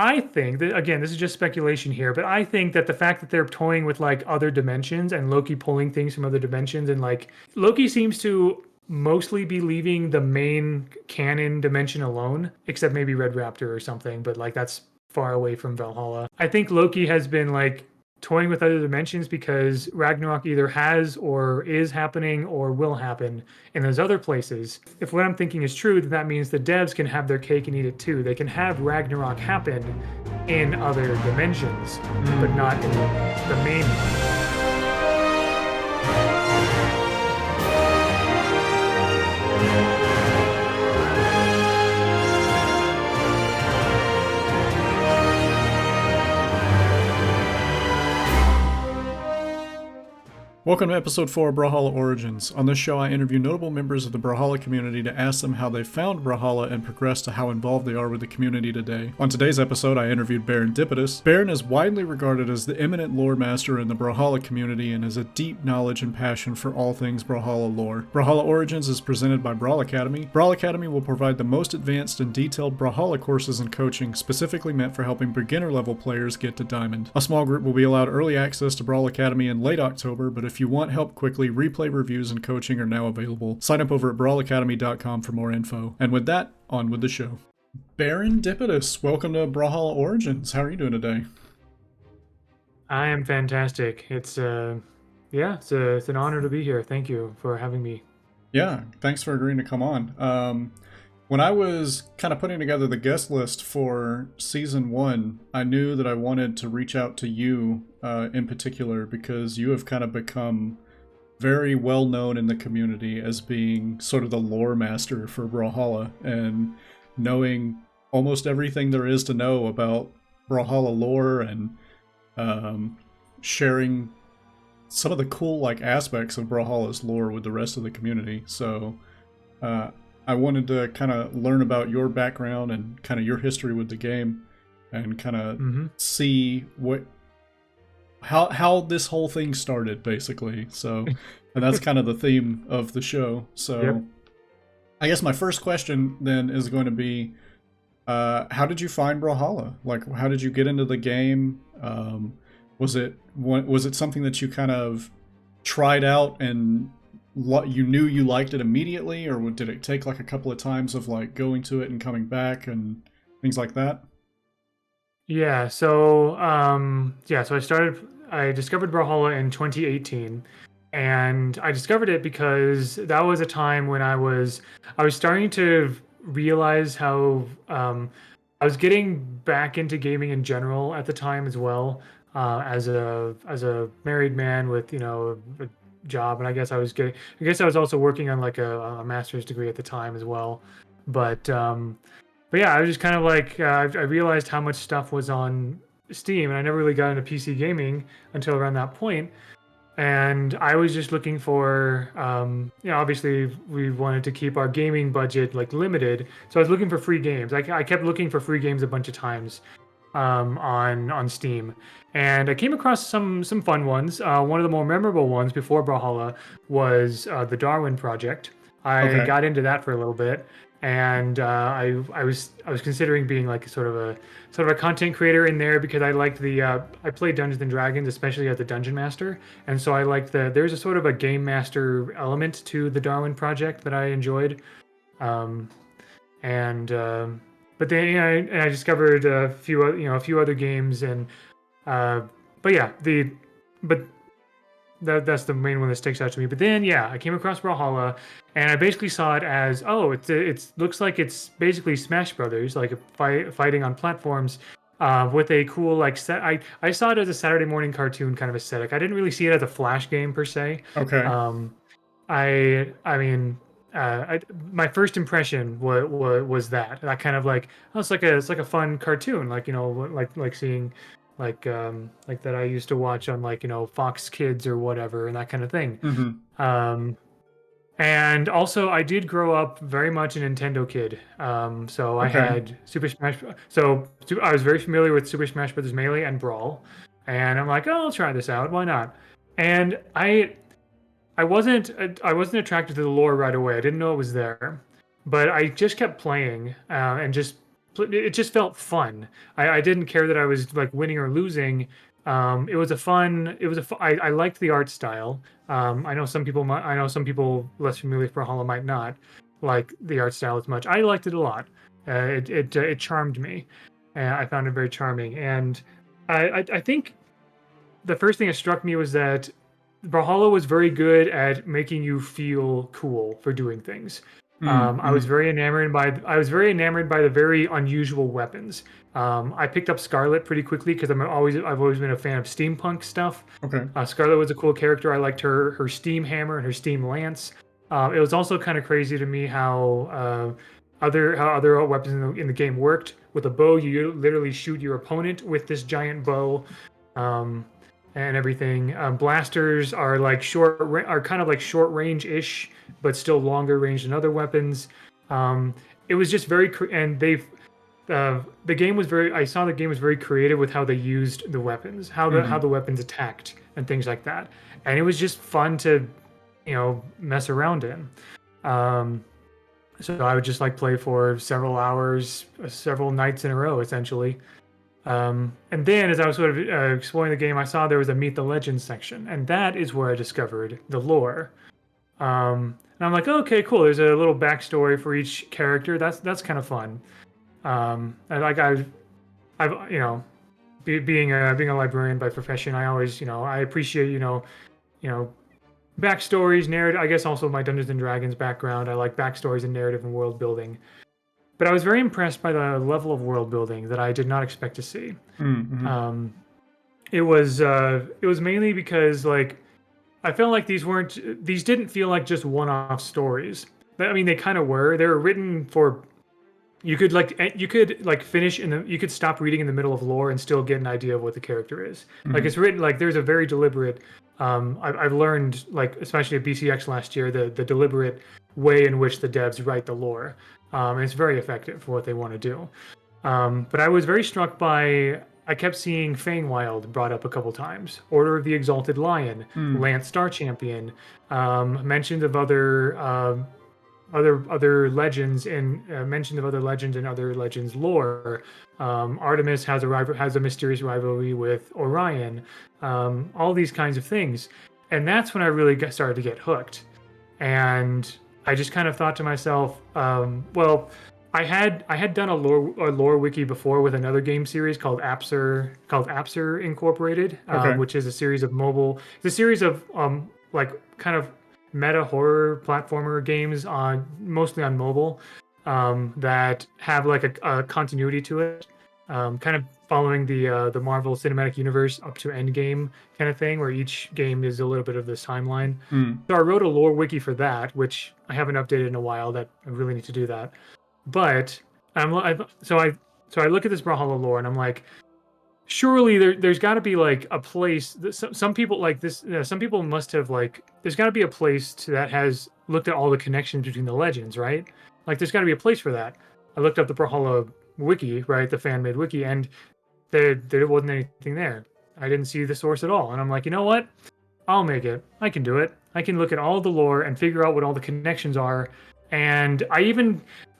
I think that, again, this is just speculation here, but I think that the fact that they're toying with like other dimensions and Loki pulling things from other dimensions, and like Loki seems to mostly be leaving the main canon dimension alone, except maybe Red Raptor or something, but like that's far away from Valhalla. I think Loki has been like toying with other dimensions because Ragnarok either has or is happening or will happen in those other places. If what I'm thinking is true, then that means the devs can have their cake and eat it too. They can have Ragnarok happen in other dimensions, but not in the main one. Welcome to episode 4 of Brawlhalla Origins. On this show I interview notable members of the Brawlhalla community to ask them how they found Brawlhalla and progress to how involved they are with the community today. On today's episode I interviewed Baron Dipitous. Baron is widely regarded as the Eminent Loremaster in the Brawlhalla community and has a deep knowledge and passion for all things Brawlhalla lore. Brawlhalla Origins is presented by Brawl Academy. Brawl Academy will provide the most advanced and detailed Brawlhalla courses and coaching specifically meant for helping beginner level players get to Diamond. A small group will be allowed early access to Brawl Academy in late October, but if you want help quickly, replay reviews and coaching are now available. Sign up over at brawlacademy.com for more info. And with that, on with the show. Baron Dipitous, welcome to Brawlhalla Origins. How are you doing today? I am fantastic. It's it's an honor to be here. Thank you for having me. Yeah, thanks for agreeing to come on. When I was kind of putting together the guest list for season 1, I knew that I wanted to reach out to you in particular because you have kind of become very well known in the community as being sort of the lore master for Brawlhalla and knowing almost everything there is to know about Brawlhalla lore and sharing some of the cool aspects of Brawlhalla's lore with the rest of the community. So I wanted to kind of learn about your background and kind of your history with the game and kind of see how this whole thing started, basically. So, and that's kind of the theme of the show. So yep. I guess my first question then is going to be, how did you find Brawlhalla? Like, how did you get into the game? Was it something that you kind of tried out and you knew you liked it immediately, or did it take like a couple of times of like going to it and coming back and things like that? So I discovered Brawlhalla in 2018, and I discovered it because that was a time when I was starting to realize how I was getting back into gaming in general at the time as well, as a married man with a job, and I guess I was also working on like a master's degree at the time as well, but yeah, I was just kind of like I realized how much stuff was on Steam, and I never really got into PC gaming until around that point, and I was just looking for obviously we wanted to keep our gaming budget like limited, so I was looking for free games. I kept looking for free games a bunch of times on Steam, and I came across some fun ones. One of the more memorable ones before Brawlhalla was the Darwin Project. I got into that for a little bit, and I was considering being like sort of a content creator in there because I liked I played Dungeons and Dragons, especially as the Dungeon Master, and so I liked there's a sort of a game master element to the Darwin Project that I enjoyed, but then I discovered a few other games, and that's the main one that sticks out to me. But then I came across Brawlhalla, and I basically saw it as it looks like it's basically Smash Brothers, like fighting on platforms, with a cool like set. I saw it as a Saturday morning cartoon kind of aesthetic. I didn't really see it as a Flash game per se. My first impression was that kind of like, it's like a fun cartoon, like seeing like that I used to watch on Fox Kids or whatever, and that kind of thing. And also I did grow up very much a Nintendo kid. I had Super Smash. So I was very familiar with Super Smash Bros. Melee and Brawl, and I'm like, oh, I'll try this out. Why not? And I wasn't attracted to the lore right away. I didn't know it was there, but I just kept playing and just it just felt fun. I didn't care that I was like winning or losing. It was a fun. It was a. I liked the art style. I know some people might. I know some people less familiar with Brawlhalla might not like the art style as much. I liked it a lot. It charmed me. I found it very charming, and I think the first thing that struck me was that Brawlhalla was very good at making you feel cool for doing things. I was Mm-hmm. very enamored by the very unusual weapons. I picked up Scarlet pretty quickly because I've always been a fan of steampunk stuff. Okay. Scarlet was a cool character. I liked her steam hammer and her steam lance. It was also kind of crazy to me how other weapons in the game worked. With a bow, you literally shoot your opponent with this giant bow. Um, and everything. Blasters are like are kind of like short range ish, but still longer range than other weapons. It was just and the game was very. I saw the game was very creative with how they used the weapons, how Mm-hmm. the weapons attacked and things like that, and it was just fun to, mess around in. Um, so I would just like play for several hours, several nights in a row, essentially. And then, as I was sort of exploring the game, I saw there was a Meet the Legends section, and that is where I discovered the lore. And I'm like, okay, cool. There's a little backstory for each character. That's kind of fun. And like I've being a librarian by profession, I always I appreciate you know backstories, narrative. I guess also my Dungeons and Dragons background. I like backstories and narrative and world building. But I was very impressed by the level of world building that I did not expect to see. Mm-hmm. Um, it was mainly because like I felt like these didn't feel like just one-off stories. I mean, they kind of were. They were written for you could like finish in the you could stop reading in the middle of lore and still get an idea of what the character is. Like Mm-hmm. it's written like there's a very deliberate. I've learned like especially at BCX last year the deliberate way in which the devs write the lore. And it's very effective for what they want to do. But I was very struck by I kept seeing Feywild brought up a couple times. Order of the Exalted Lion, Mm. Lance Star Champion, mentions of other legends and mention of other legends and other legends lore. Artemis has a mysterious rivalry with Orion. All these kinds of things, and that's when I really started to get hooked. And I just kind of thought to myself, well, I had done a lore wiki before with another game series called Apser Incorporated, Okay. which is a series of it's a series of like kind of meta horror platformer games on mostly on mobile that have like a continuity to it, kind of following the Marvel Cinematic Universe up to Endgame kind of thing, where each game is a little bit of this timeline. Mm. So I wrote a lore wiki for that, which I haven't updated in a while. That I really need to do that. But so I look at this Brawlhalla lore and I'm like, surely there's got to be like a place that some people like this. Some people must have like. There's got to be a place that has looked at all the connections between the legends, right? Like there's got to be a place for that. I looked up the Brawlhalla wiki, right, the fan made wiki, and there wasn't anything there. I didn't see the source at all, and I'm like, you know what? I'll make it. I can do it. I can look at all the lore and figure out what all the connections are. And I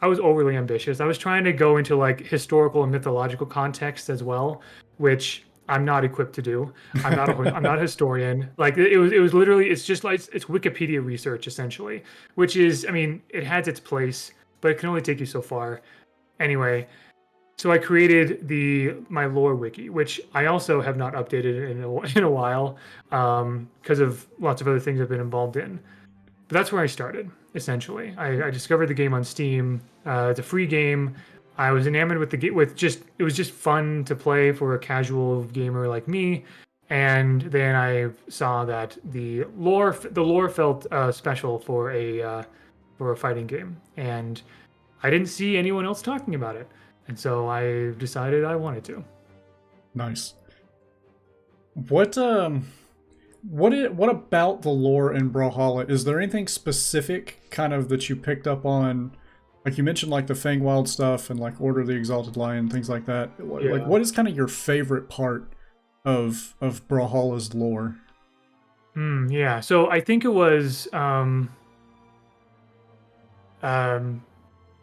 was overly ambitious. I was trying to go into like historical and mythological context as well, which I'm not equipped to do. I'm not a historian. Like it was literally it's just like it's Wikipedia research essentially, which is I mean it has its place, but it can only take you so far. Anyway, so I created the my lore wiki, which I also have not updated in a while because of lots of other things I've been involved in. But that's where I started. Essentially, I discovered the game on Steam. It's a free game. I was enamored with the game. With just it was just fun to play for a casual gamer like me. And then I saw that the lore felt special for a fighting game, and I didn't see anyone else talking about it. And so I decided I wanted to. Nice. What what about the lore in Brawlhalla? Is there anything specific kind of that you picked up on? Like you mentioned like the Fangwild stuff and like Order of the Exalted Lion, things like that. Like Yeah. what is kind of your favorite part of Brawlhalla's lore? Yeah. So I think um,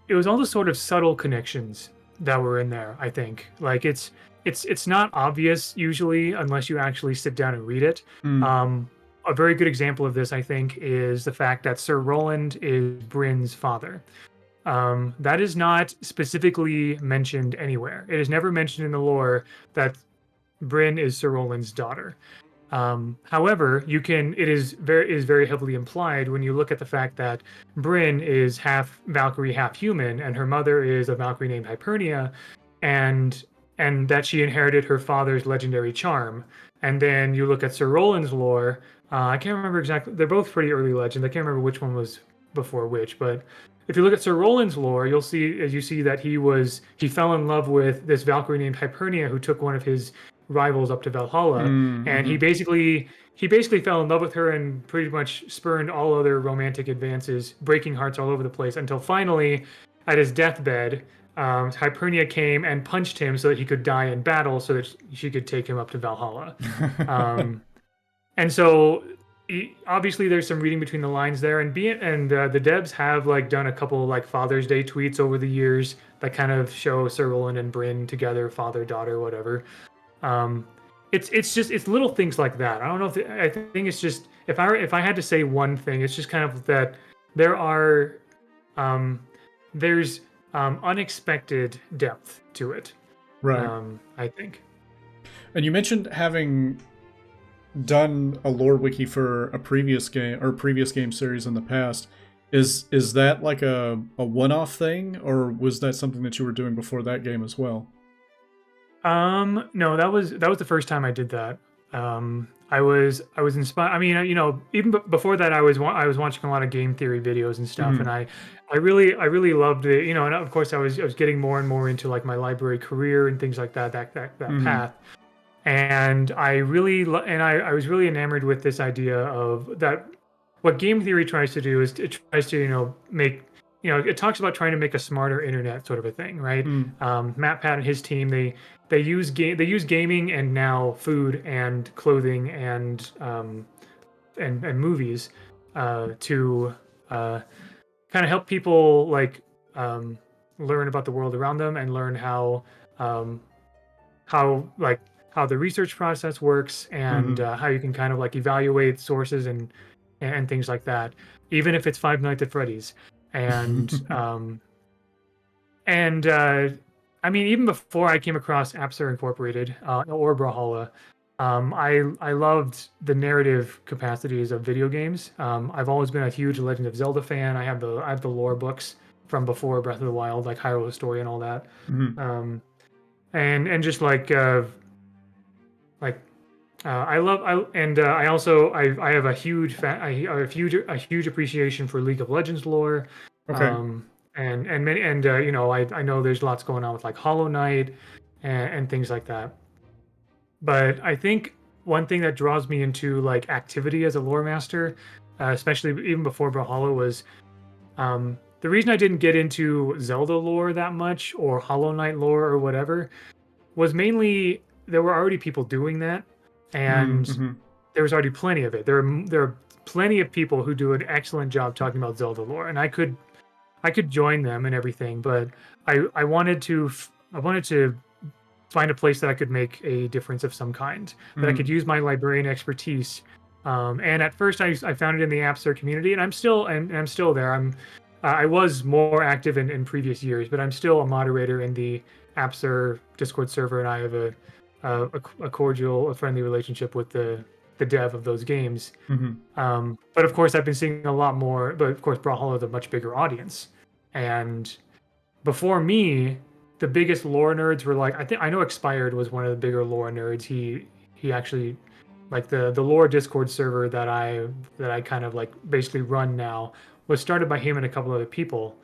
it was all the sort of subtle connections that were in there. I think like it's not obvious usually unless you actually sit down and read it. Mm. A very good example of this, I think, is the fact that Sir Roland is Bryn's father. That is not specifically mentioned anywhere. It is never mentioned in the lore that Bryn is Sir Roland's daughter. However, it is very heavily implied when you look at the fact that Bryn is half Valkyrie, half human, and her mother is a Valkyrie named Hypernia, and that she inherited her father's legendary charm. And then you look at Sir Roland's lore. I can't remember exactly. They're both pretty early legends. I can't remember which one was before which, but if you look at Sir Roland's lore, you'll see as you see that he fell in love with this Valkyrie named Hypernia, who took one of his rivals up to Valhalla, and Mm-hmm. he basically fell in love with her and pretty much spurned all other romantic advances, breaking hearts all over the place until finally, at his deathbed, Hypernia came and punched him so that he could die in battle, so that she could take him up to Valhalla. Um, and so obviously there's some reading between the lines there, and the devs have like done a couple like Father's Day tweets over the years that kind of show Sir Roland and Bryn together, father daughter, whatever. Um, it's little things like that. I don't know I think it's just if I had to say one thing, it's just kind of that there are um, there's unexpected depth to it. Right. I think. And you mentioned having done a lore wiki for a previous game or previous game series in the past. Is that like a one-off thing, or was that something that you were doing before that game as well? No, that was the first time I did that. I was inspired. I mean, even before that, I was watching a lot of game theory videos and stuff, and Mm-hmm. I really loved it. And of course, I was getting more and more into like my library career and things like that Mm-hmm. path. And I was really enamored with this idea of that. What game theory tries to do is it tries to make it talks about trying to make a smarter internet sort of a thing, right? Mm-hmm. Matt Pat and his team they use gaming and now food and clothing and movies to kind of help people like learn about the world around them and learn um, how the research process works and Mm-hmm. how you can kind of like evaluate sources and things like that, even if it's Five Nights at Freddy's. And and I mean, even before I came across Appsar Incorporated or Brawlhalla, I loved the narrative capacities of video games. I've always been a huge Legend of Zelda fan. I have the lore books from before Breath of the Wild, like Hyrule Story and all that. Mm-hmm. And just like I love I also I have a a huge appreciation for League of Legends lore, Okay. and many I know there's lots going on with like Hollow Knight and things like that. But I think one thing that draws me into like activity as a lore master, especially even before Brawlhalla, was the reason I didn't get into Zelda lore that much or Hollow Knight lore or whatever was mainly there were already people doing that, and Mm-hmm. there was already plenty of it. There are plenty of people who do an excellent job talking about Zelda lore, and I could join them and everything, but I wanted to I wanted to find a place that I could make a difference of some kind, that I Mm-hmm. could use my librarian expertise. And at first, I found it in the Appsar community, and I'm still there. I was more active in previous years, but I'm still a moderator in the Appsar Discord server, and I have a cordial, a friendly relationship with the dev of those games. Mm-hmm. But of course, I've been seeing a lot more. But of course, Brawlhalla is a much bigger audience, and before me, the biggest lore nerds were like I know Expired was one of the bigger lore nerds. He actually like the lore Discord server that I kind of like basically run now was started by him and a couple other people.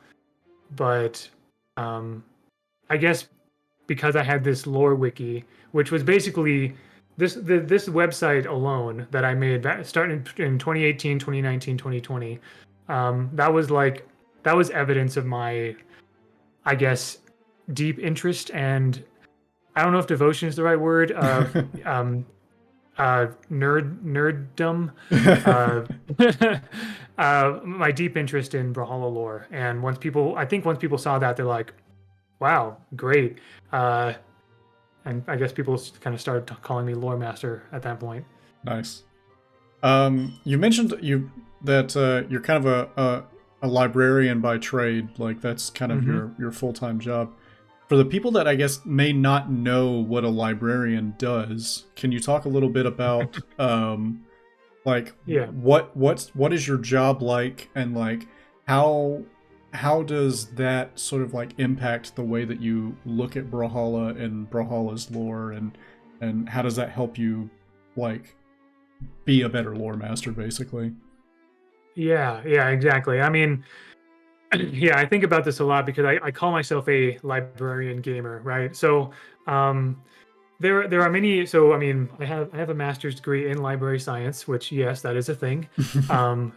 But um, I guess because I had this lore wiki, which was basically this website alone that I made starting in 2018, 2019, 2020. That was like that was evidence of my, I guess, deep interest and I don't know if devotion is the right word of nerddom, my deep interest in Brawlhalla lore. And once people, I think once people saw that, they're like, Wow, great. Uh, and I guess people kind of started calling me lore master at that point. Nice. You mentioned that you're kind of a librarian by trade. Like that's kind of Hmm. your full-time job. For the people that I guess may not know what a librarian does, can you talk a little bit about like Yeah. what is your job like, and like how how does that sort of like impact the way that you look at Brawlhalla and Brawlhalla's lore, and how does that help you like be a better lore master basically? Yeah, yeah, exactly. I mean, yeah, I think about this a lot because I call myself a librarian gamer, right? So um, there are many. So I mean, I have a master's degree in library science, which yes, that is a thing. Um,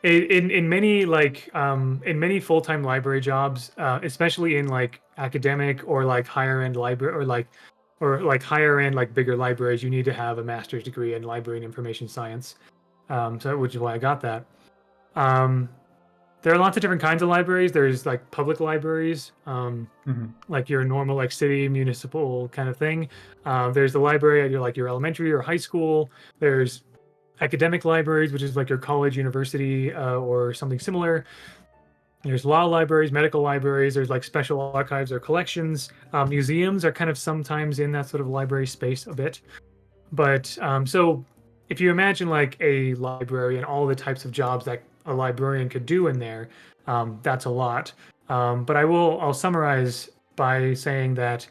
in many in many full time library jobs, especially in like academic or like higher end library or like higher end like bigger libraries, you need to have a master's degree in library and information science. So which is why I got that. Um, there are lots of different kinds of libraries. There's like public libraries, Mhm. like your normal like city municipal kind of thing. There's the library at your elementary or high school. There's academic libraries, which is like your college, university, or something similar. There's law libraries, medical libraries. There's like special archives or collections. Museums are kind of sometimes in that sort of library space a bit. But so if you imagine like a library and all the types of jobs that a librarian could do in there, that's a lot. But I'll summarize by saying that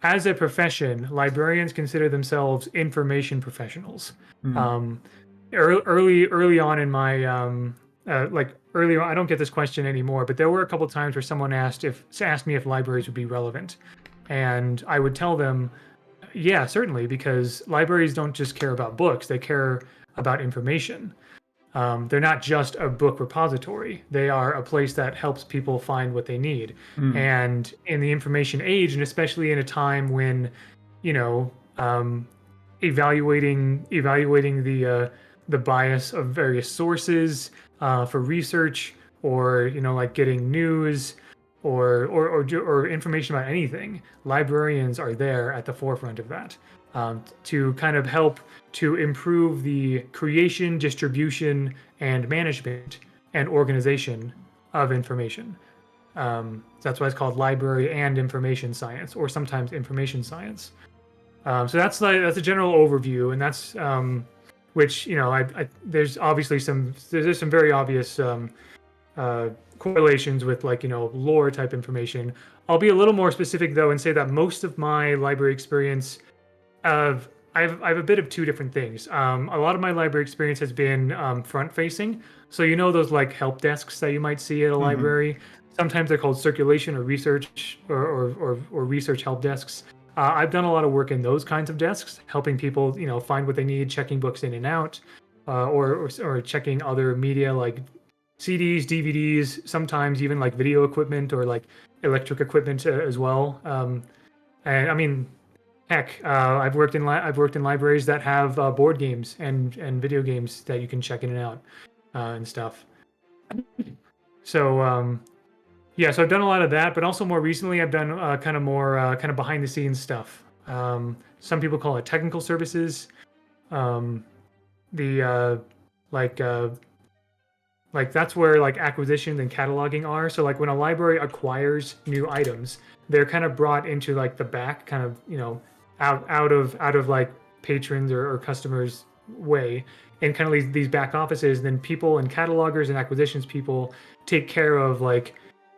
as a profession, librarians consider themselves information professionals. Mhm. Um, early on in my like early on, I don't get this question anymore, but there were a couple times where someone asked me if libraries would be relevant, and I would tell them yeah, certainly, because libraries don't just care about books, they care about information. They're not just a book repository, they are a place that helps people find what they need. Mhm. And in the information age, and especially in a time when, you know, evaluating the bias of various sources for research, or like getting news or information about anything, librarians are there at the forefront of that, to kind of help to improve the creation, distribution, and management and organization of information. That's why it's called library and information science, or sometimes information science. So that's a general overview, and that's which there's obviously there's some very obvious correlations with like lore type information. I'll be a little more specific though and say that most of my library experience of I have a bit of two different things. A lot of my library experience has been front facing. So those like help desks that you might see at a Mhm. library. Sometimes they're called circulation or research or research help desks. I've done a lot of work in those kinds of desks, helping people find what they need, checking books in and out, or checking other media like CDs, DVDs, sometimes even like video equipment or like electric equipment as well. And I mean, heck, I've worked in libraries that have board games and video games that you can check in and out and stuff. So yeah, so I've done a lot of that, but also more recently I've done kind of more kind of behind the scenes stuff. Some people call it technical services. Um, the like uh, like that's where like acquisitions and cataloging are. So like when a library acquires new items, they're kind of brought into like the back, kind of out of like patrons or customers way, and kind of these back offices. And then people and catalogers and acquisitions people take care of like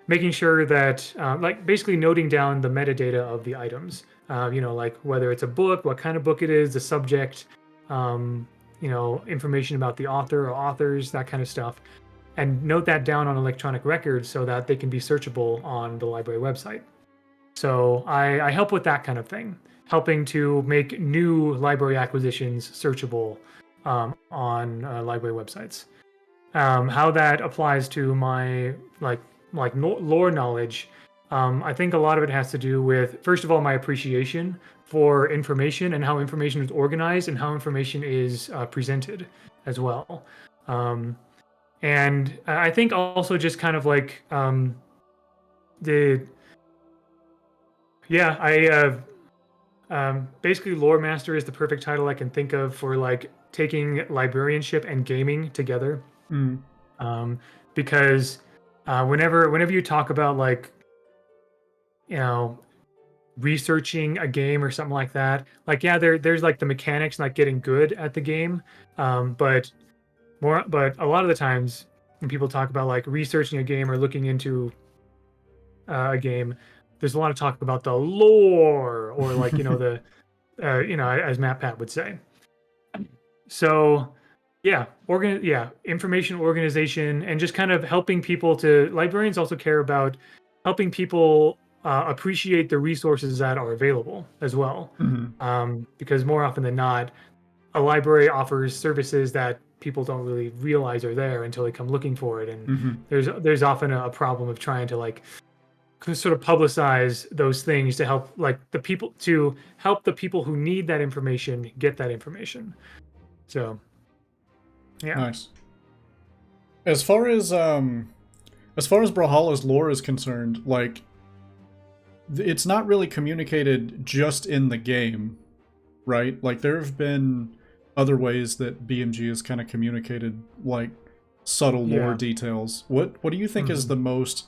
making sure that like basically noting down the metadata of the items. Like whether it's a book, what kind of book it is, the subject, um, information about the author or authors, that kind of stuff, and note that down on electronic records so that they can be searchable on the library website. So I help with that kind of thing, helping to make new library acquisitions searchable on library websites. How that applies to my lore knowledge, I think a lot of it has to do with, first of all, my appreciation for information and how information is organized and how information is presented as well. Um, and I think also just kind of like the Yeah, basically lore master is the perfect title I can think of for like taking librarianship and gaming together. Mm. Um, because whenever you talk about like, you know, researching a game or something like that, like yeah, there's like the mechanics, like getting good at the game, but a lot of the times when people talk about like researching a game or looking into a game, there's a lot of talk about the lore or like the as Matt Pat would say. So yeah, information organization and just kind of helping people to librarians also care about helping people appreciate the resources that are available as well. Mhm. Because more often than not, a library offers services that people don't really realize are there until they come looking for it. And Mhm. there's often a problem of trying to like sort of publicize those things to help like the people who need that information get that information. So yeah. Nice. As far as Brawlhalla's lore is concerned, like it's not really communicated just in the game, right? Like there have been other ways that BMG has kind of communicated like subtle lore Yeah. details. What do you think is Mhm. the most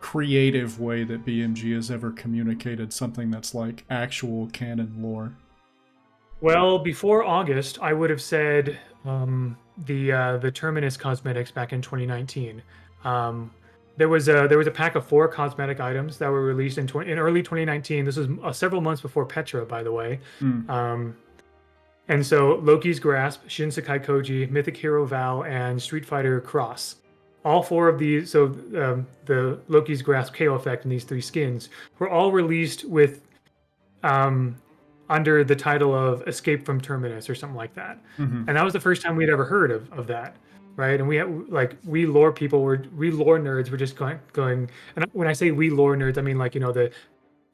creative way that BMG has ever communicated something that's like actual canon lore? Well, before August, I would have said the Terminus cosmetics back in 2019. Um, there was a pack of 4 cosmetic items that were released in early 2019. This was several months before Petra, by the way. Mm. Um, and so Loki's Grasp, Shinsekai Koji, Mythic Hero Val, and Street Fighter Cross. All 4 of these, so the Loki's Grasp KO effect and these 3 skins were all released with um, under the title of Escape from Terminus or something like that. Mm-hmm. And that was the first time we'd ever heard of that, right? And we lore people we lore nerds were just going. And when I say we lore nerds, I mean like the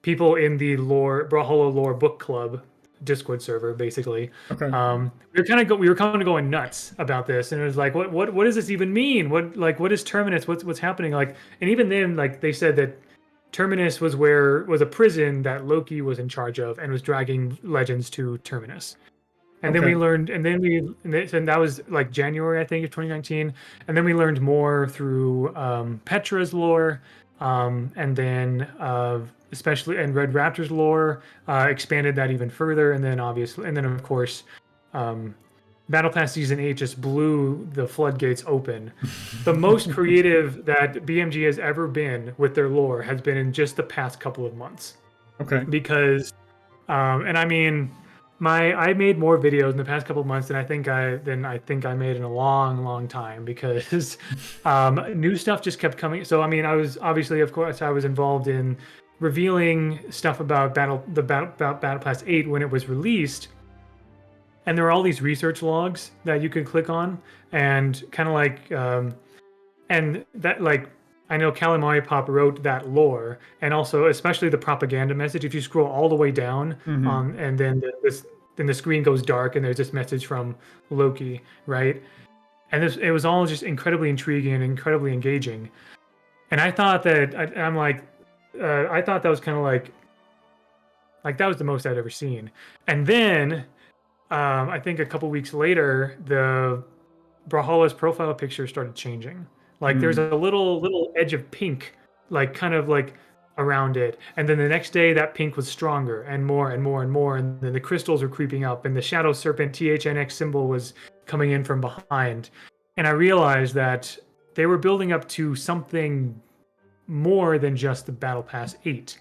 people in the Brawlhalla lore book club Discord server, basically. Okay. We were kind of going nuts about this, and it was like, what does this even mean? What is Terminus? What's happening? Like, and even then, like they said that Terminus was a prison that Loki was in charge of and was dragging legends to Terminus. And then we Okay. learned, and that was like January, I think, of 2019. And then we learned more through Petra's lore, and then especially and Red Raptor's lore expanded that even further. And then obviously, and then of course, um, Battle Pass Season 8 just blew the floodgates open. The most creative that BMG has ever been with their lore has been in just the past couple of months. Okay. Because, and I mean, I made more videos in the past couple of months than I think I made in a long, long time because new stuff just kept coming. So I mean, I was obviously, of course, I was involved in revealing stuff about Battle Pass 8 when it was released. And there are all these research logs that you can click on and kind of like and that like I know Calamari Pop wrote that lore and also especially the propaganda message. If you scroll all the way down Mm-hmm. and then then the screen goes dark and there's this message from Loki, right? And it was all just incredibly intriguing and incredibly engaging. And I thought that I'm like I thought that was kind of like that was the most I'd ever seen. And then I think a couple weeks later, the Brawlhalla's profile picture started changing. Like there's Mm. a little edge of pink, like kind of like around it. And then the next day, that pink was stronger and more and more and more. And then the crystals were creeping up, and the Shadow Serpent THNX symbol was coming in from behind. And I realized that they were building up to something more than just the Battle Pass 8.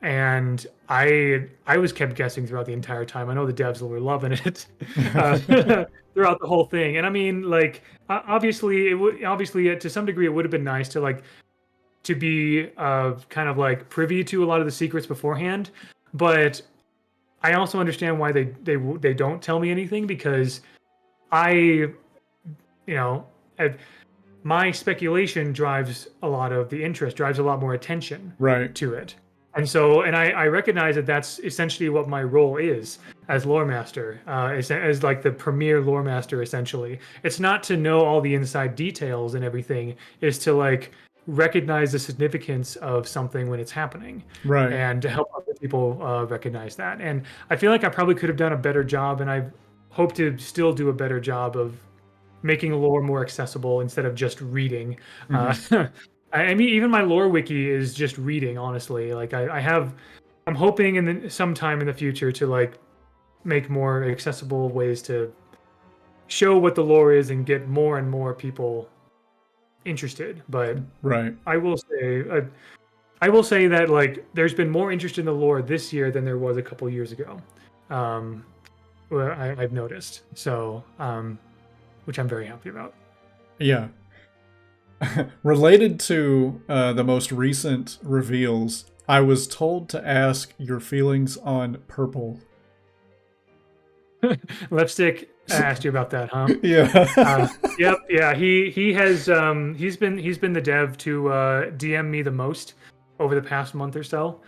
And I was kept guessing throughout the entire time. I know the devs were loving it uh, throughout the whole thing. And I mean, like obviously, to some degree it would have been nice to like to be kind of like privy to a lot of the secrets beforehand. But I also understand why they don't tell me anything because I you know I- my speculation drives a lot of the interest, drives a lot more attention Right. to it. And so, and I recognize that that's essentially what my role is as lore master, as like the premier lore master. Essentially, it's not to know all the inside details and everything; is to like recognize the significance of something when it's happening, Right. and to help other people recognize that. And I feel like I probably could have done a better job, and I hope to still do a better job of making lore more accessible instead of just reading. I mean, even my lore wiki is just reading, honestly. Like I'm hoping sometime in the future to like make more accessible ways to show what the lore is and get more and more people interested. But Right. I will say that like there's been more interest in the lore this year than there was a couple years ago. Um, where I've noticed. So, which I'm very happy about. Yeah. Related to the most recent reveals, I was told to ask your feelings on purple. Lipstick asked you about that, huh? Yeah. Yep, yeah. He has he's been the dev to DM me the most over the past month or so.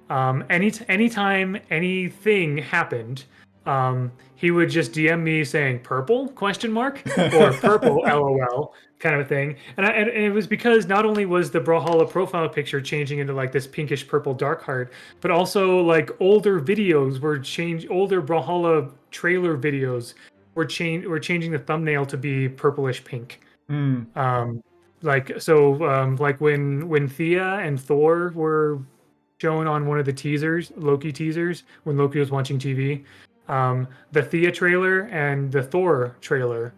Anytime anything happened, he would just DM me saying purple question mark or purple LOL kind of thing. And it was because not only was the Brawlhalla profile picture changing into like this pinkish purple dark heart, but also like older videos were changed. Older Brawlhalla trailer videos were changing the thumbnail to be purplish pink. Mm. Like when Thea and Thor were shown on one of the teasers, Loki teasers, when Loki was watching TV. The Thea trailer and the Thor trailer.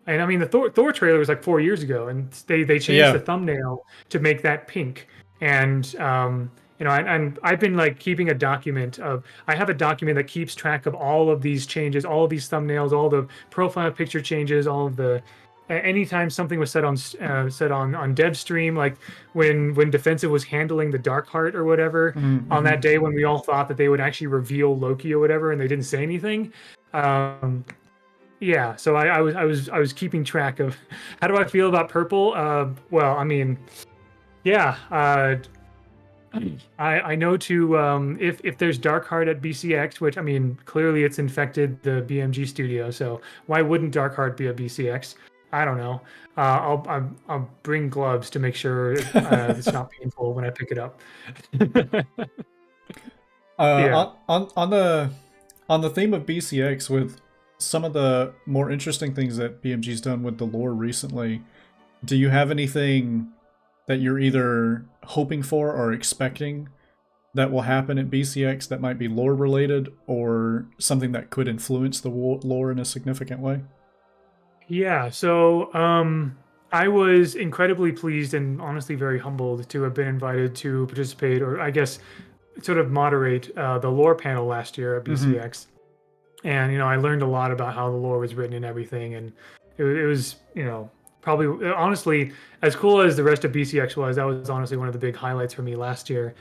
And I mean, the Thor trailer was like 4 years ago, and they changed the thumbnail to make that pink. And I've been like keeping a document of. I have a document that keeps track of all of these changes, all of these thumbnails, all the profile picture changes, all of the. Anytime something was said on dev stream, like when defensive was handling the dark heart or whatever, on that day when we all thought that they would actually reveal Loki or whatever, and they didn't say anything. Yeah, so I was keeping track of how do I feel about purple. Well, I mean, yeah, I know to if there's dark heart at BCX, which I mean clearly it's infected the BMG studio, so why wouldn't dark heart be a BCX? I don't know. I'll bring gloves to make sure it's not painful when I pick it up. Yeah. On the theme of BCX, with some of the more interesting things that BMG's done with the lore recently, do you have anything that you're either hoping for or expecting that will happen at BCX that might be lore related, or something that could influence the lore in a significant way? Yeah, so I was incredibly pleased and honestly very humbled to have been invited to participate, or I guess sort of moderate the lore panel last year at BCX. And I learned a lot about how the lore was written and everything, and it was probably honestly as cool as the rest of BCX was. That was honestly one of the big highlights for me last year.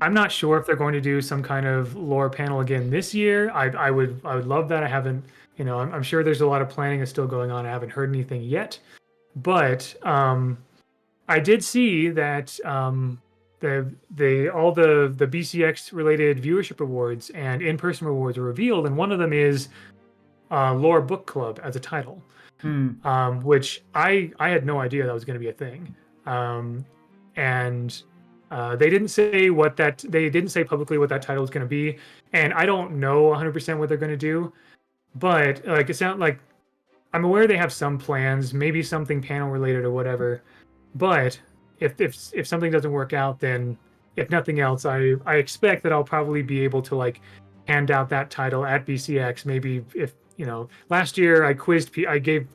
I'm not sure if they're going to do some kind of lore panel again this year. I would love that. I haven't. I'm sure there's a lot of planning that's still going on. I haven't heard anything yet, but I did see that all the BCX related viewership awards and in-person rewards are revealed, and one of them is Lore Book Club as a title, which I had no idea that was going to be a thing, and they didn't say publicly what that title was going to be, and I don't know 100% what they're going to do. But like it sounds like I'm aware they have some plans, maybe something panel related or whatever. But if something doesn't work out, then if nothing else, I expect that I'll probably be able to like hand out that title at BCX. Maybe if last year I gave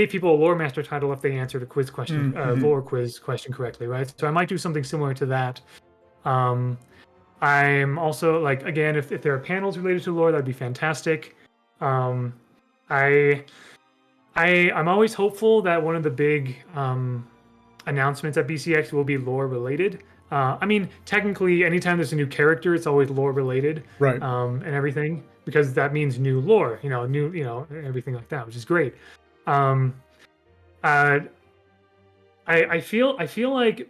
people a Loremaster title if they answered a quiz question, lore quiz question correctly, right? So I might do something similar to that. I'm also like again, if there are panels related to lore, that'd be fantastic. I'm always hopeful that one of the big announcements at BCX will be lore related. I mean, technically, anytime there's a new character, it's always lore related, right? And everything, because that means new lore, new, everything like that, which is great. I feel like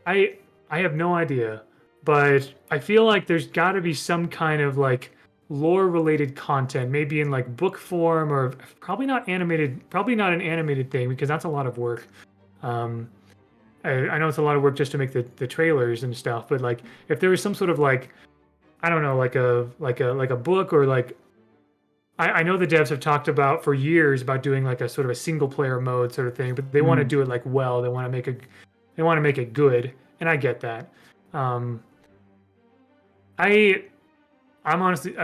I have no idea, but I feel like there's got to be some kind of like lore related content, maybe in like book form, or probably not an animated thing because that's a lot of work. I know it's a lot of work just to make the trailers and stuff, but like if there was some sort of like, I don't know, like a book or like I know the devs have talked about for years about doing like a sort of a single player mode sort of thing, but they want to do it like well. They want to make it good, and I get that. Um, I'm honestly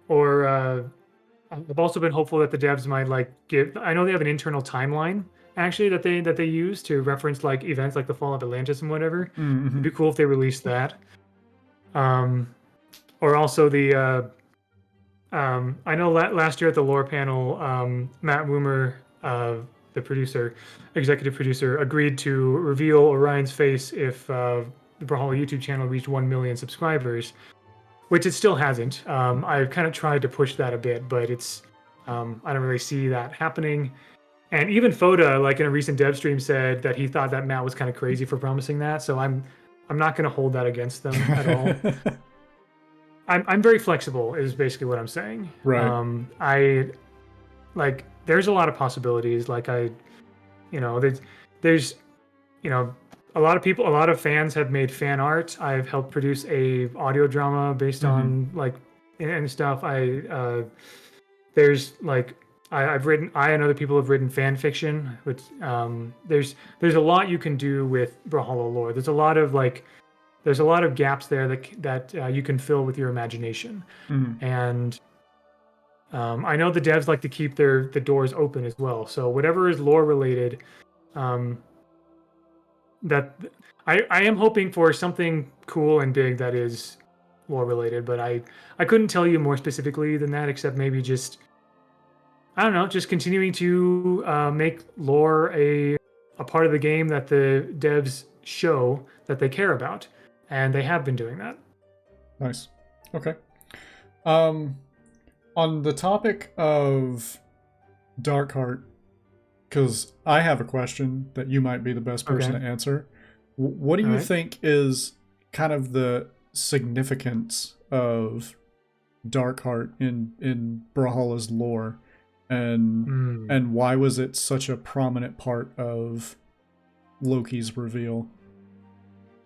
or I've also been hopeful that the devs might like give. I know they have an internal timeline actually that they use to reference like events like the fall of Atlantis and whatever. It'd be cool if they released that. Or also the I know last year at the lore panel, Matt Woomer, the producer, executive producer, agreed to reveal Orion's face if the Brawlhalla YouTube channel reached 1 million subscribers, which it still hasn't. I've kind of tried to push that a bit, but it's I don't really see that happening. And even Foda, like in a recent dev stream, said that he thought that Matt was kind of crazy for promising that. So I'm not going to hold that against them at all. I'm very flexible is basically what I'm saying. Right. I like there's a lot of possibilities. Like there's a lot of people, a lot of fans have made fan art. I've helped produce a audio drama based on like and stuff. There's like I've written I and other people have written fan fiction. Which there's a lot you can do with Brawlhalla lore. There's a lot of gaps there that you can fill with your imagination, and I know the devs like to keep the doors open as well. So whatever is lore related, that I am hoping for something cool and big that is lore related. But I couldn't tell you more specifically than that, except maybe just I don't know, just continuing to make lore a part of the game that the devs show that they care about. And they have been doing that. Nice. Okay. On the topic of Darkheart, because I have a question that you might be the best person to answer. What do you think is kind of the significance of Darkheart in Brawlhalla's lore, and why was it such a prominent part of Loki's reveal?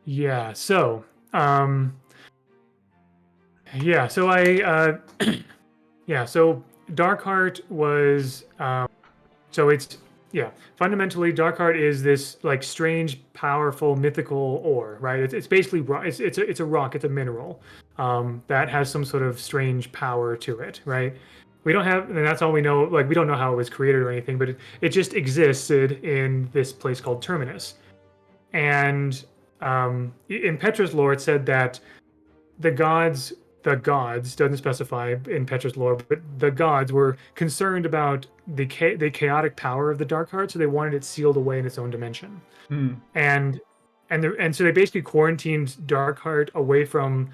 Yeah, so so Darkheart was so it's fundamentally Darkheart is this like strange, powerful, mythical ore, right? It's basically it's a rock, it's a mineral that has some sort of strange power to it, right? We don't have, and that's all we know. Like we don't know how it was created or anything, but it just existed in this place called Terminus, and in Petra's lore, it said that the gods doesn't specify in Petra's lore, but the gods were concerned about the chaotic power of the Darkheart, so they wanted it sealed away in its own dimension. And so they basically quarantined Darkheart away from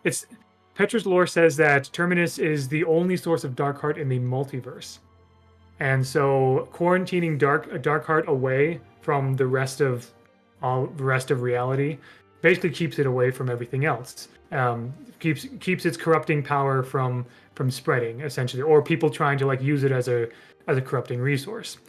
its. Petra's lore says that Terminus is the only source of Darkheart in the multiverse, and so quarantining Darkheart away from the rest of reality basically keeps it away from everything else. Keeps its corrupting power from spreading essentially, or people trying to like use it as a corrupting resource.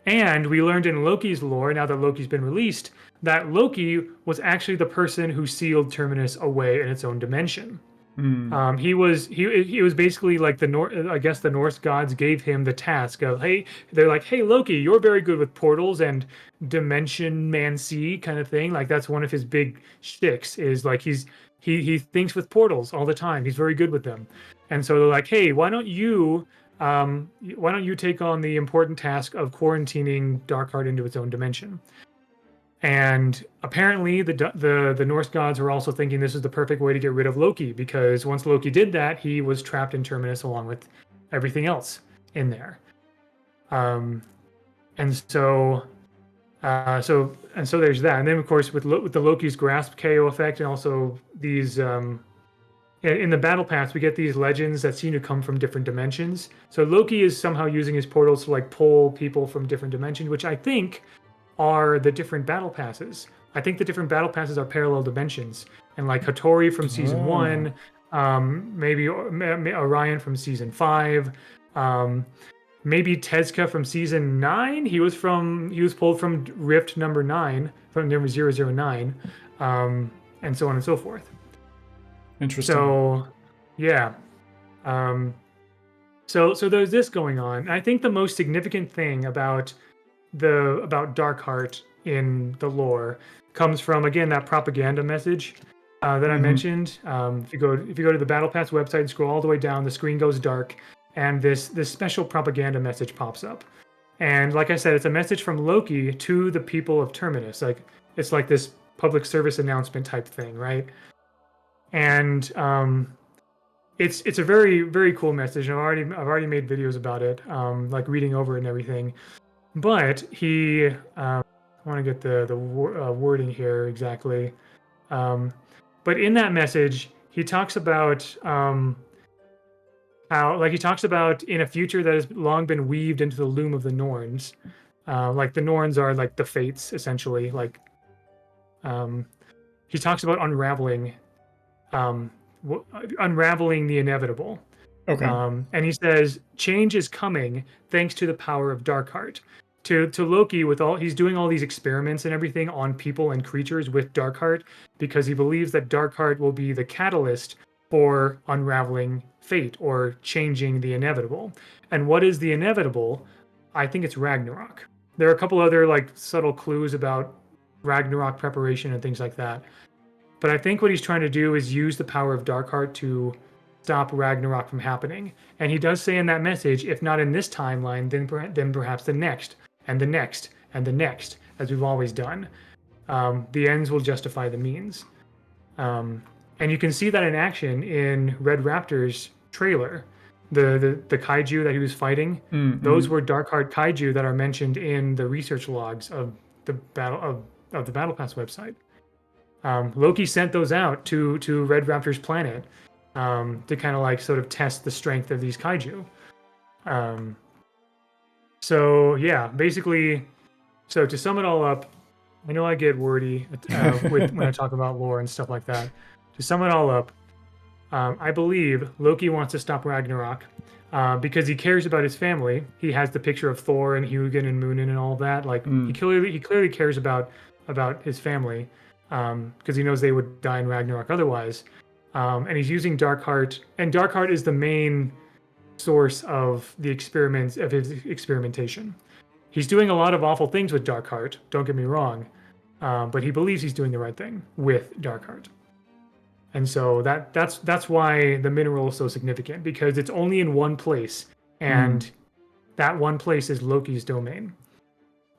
And we learned in Loki's lore, now that Loki's been released, that Loki was actually the person who sealed Terminus away in its own dimension. He was basically like I guess the Norse gods gave him the task of, they're like, hey Loki, you're very good with portals and dimension mancy kind of thing. Like that's one of his big shticks is like he thinks with portals all the time. He's very good with them. And so they're like, hey, why don't you take on the important task of quarantining Darkheart into its own dimension? And apparently the Norse gods were also thinking this is the perfect way to get rid of Loki, because once Loki did that, he was trapped in Terminus along with everything else in there. And so there's that. And then of course with the Loki's grasp KO effect, and also these in the battle pass we get these legends that seem to come from different dimensions. So Loki is somehow using his portals to like pull people from different dimensions, which I think are the different battle passes. I think the different battle passes are parallel dimensions, and like Hattori from season 1, maybe Orion from season 5, maybe Tezca from season 9. He was pulled from Rift number 9, from number 009, and so on and so forth. Interesting. So, yeah. Um, so there's this going on. I think the most significant thing about Darkheart in the lore comes from, again, that propaganda message that I Mm-hmm. mentioned. If you go to the Battle Pass website and scroll all the way down, the screen goes dark, and this special propaganda message pops up. And like I said, it's a message from Loki to the people of Terminus. Like it's like this public service announcement type thing, right? And it's a very cool message. I've already made videos about it, like reading over it and everything. But I want to get the wording here exactly. Um, but in that message, he talks about how, like, he talks about in a future that has long been weaved into the loom of the Norns. Like the Norns are like the Fates, essentially. Like, um, he talks about um, unraveling the inevitable. Okay. And he says change is coming thanks to the power of Darkheart. To Loki, with all he's doing all these experiments and everything on people and creatures with Darkheart because he believes that Darkheart will be the catalyst for unraveling fate or changing the inevitable. And what is the inevitable? I think it's Ragnarok. There are a couple other like subtle clues about Ragnarok preparation and things like that. But I think what he's trying to do is use the power of Darkheart to stop Ragnarok from happening. And he does say in that message, if not in this timeline, then perhaps the next, and the next, and the next, as we've always done. The ends will justify the means. And you can see that in action in Red Raptor's trailer. The kaiju that he was fighting, Mm-hmm. those were Darkheart kaiju that are mentioned in the research logs of the Battle Pass website. Loki sent those out to Red Raptor's planet to kind of like sort of test the strength of these kaiju. Um, so yeah, basically, so to sum it all up, I know I get wordy with when I talk about lore and stuff like that. To sum it all up, I believe Loki wants to stop Ragnarok because he cares about his family. He has the picture of Thor and Hugin and Moonin and all that. Like Mm. he clearly cares about his family because he knows they would die in Ragnarok otherwise. And he's using Darkheart, and Darkheart is the main source of the experiments of his experimentation. He's doing a lot of awful things with Darkheart. Don't get me wrong, but he believes he's doing the right thing with Darkheart. And so that's why the mineral is so significant because it's only in one place, Mm. and that one place is Loki's domain,